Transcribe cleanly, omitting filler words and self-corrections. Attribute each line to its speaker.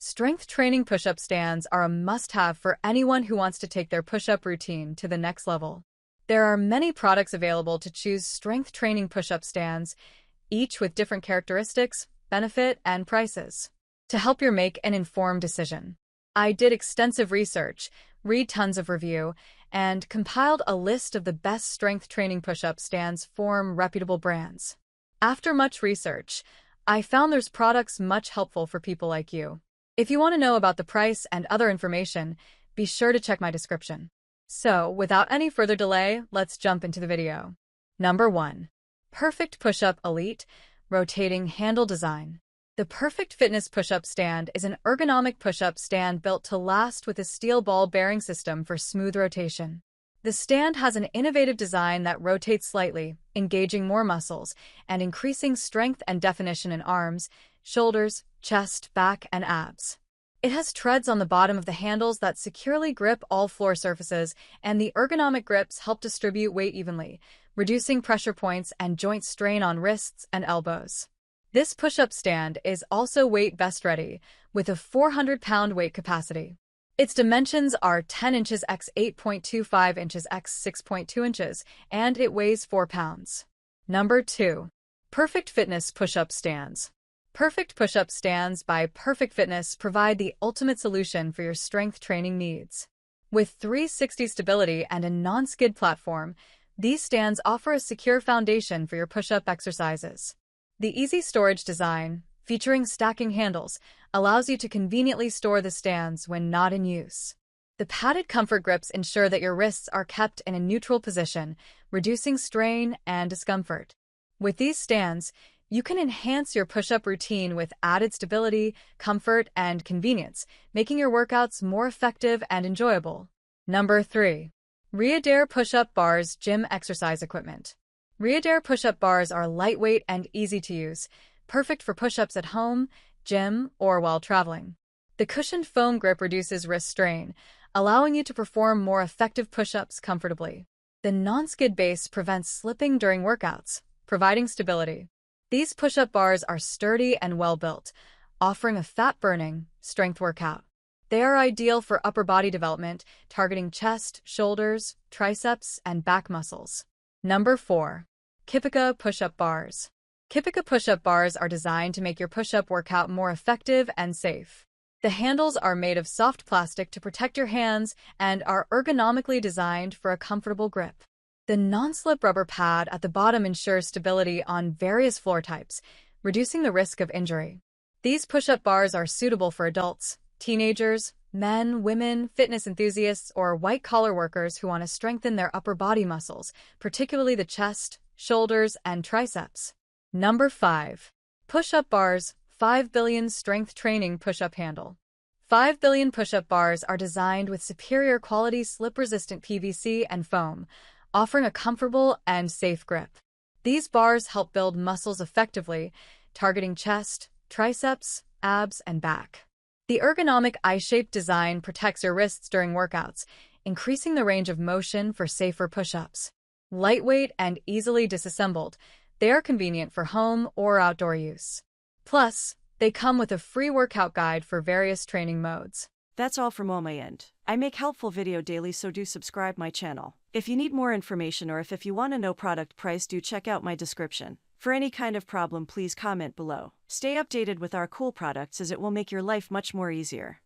Speaker 1: Strength training push-up stands are a must-have for anyone who wants to take their push-up routine to the next level. There are many products available to choose strength training push-up stands, each with different characteristics, benefit, and prices. To help you make an informed decision, I did extensive research, read tons of review, and compiled a list of the best strength training push-up stands from reputable brands. After much research, I found there's products much helpful for people like you. If you want to know about the price and other information, be sure to check my description. So, without any further delay, let's jump into the video. Number 1. Perfect Push-Up Elite Rotating Handle Design. The Perfect Fitness Push-Up Stand is an ergonomic push-up stand built to last with a steel ball bearing system for smooth rotation. The stand has an innovative design that rotates slightly, engaging more muscles and increasing strength and definition in arms, shoulders, chest, back, and abs. It has treads on the bottom of the handles that securely grip all floor surfaces, and the ergonomic grips help distribute weight evenly, reducing pressure points and joint strain on wrists and elbows. This push-up stand is also weight vest ready, with a 400-pound weight capacity. Its dimensions are 10 inches x 8.25 inches x 6.2 inches, and it weighs 4 pounds. Number 2. Perfect Fitness Push-Up Stands. Perfect Push-Up Stands by Perfect Fitness provide the ultimate solution for your strength training needs. With 360 stability and a non-skid platform, these stands offer a secure foundation for your push-up exercises. The easy storage design, featuring stacking handles, allows you to conveniently store the stands when not in use. The padded comfort grips ensure that your wrists are kept in a neutral position, reducing strain and discomfort. With these stands, you can enhance your push-up routine with added stability, comfort, and convenience, making your workouts more effective and enjoyable. Number 3. Readair Push-Up Bars Gym Exercise Equipment. Readair push-up bars are lightweight and easy to use, perfect for push-ups at home, gym, or while traveling. The cushioned foam grip reduces wrist strain, allowing you to perform more effective push-ups comfortably. The non-skid base prevents slipping during workouts, providing stability. These push-up bars are sturdy and well-built, offering a fat-burning, strength workout. They are ideal for upper body development, targeting chest, shoulders, triceps, and back muscles. Number 4. Kipika Push-Up Bars. Kipika push-up bars are designed to make your push-up workout more effective and safe. The handles are made of soft plastic to protect your hands and are ergonomically designed for a comfortable grip. The non-slip rubber pad at the bottom ensures stability on various floor types, reducing the risk of injury. These push-up bars are suitable for adults, teenagers, men, women, fitness enthusiasts, or white-collar workers who want to strengthen their upper body muscles, particularly the chest, shoulders, and triceps. Number 5. Push-Up Bars 5 Billion Strength Training Push-Up Handle. 5 Billion push-up bars are designed with superior quality slip-resistant PVC and foam, offering a comfortable and safe grip. These bars help build muscles effectively, targeting chest, triceps, abs, and back. The ergonomic eye-shaped design protects your wrists during workouts, increasing the range of motion for safer push-ups. Lightweight and easily disassembled, they are convenient for home or outdoor use. Plus, they come with a free workout guide for various training modes.
Speaker 2: That's all from my end. I make helpful video daily, so do subscribe my channel. If you need more information or if you want to know product price, do check out my description. For any kind of problem, please comment below. Stay updated with our cool products as it will make your life much more easier.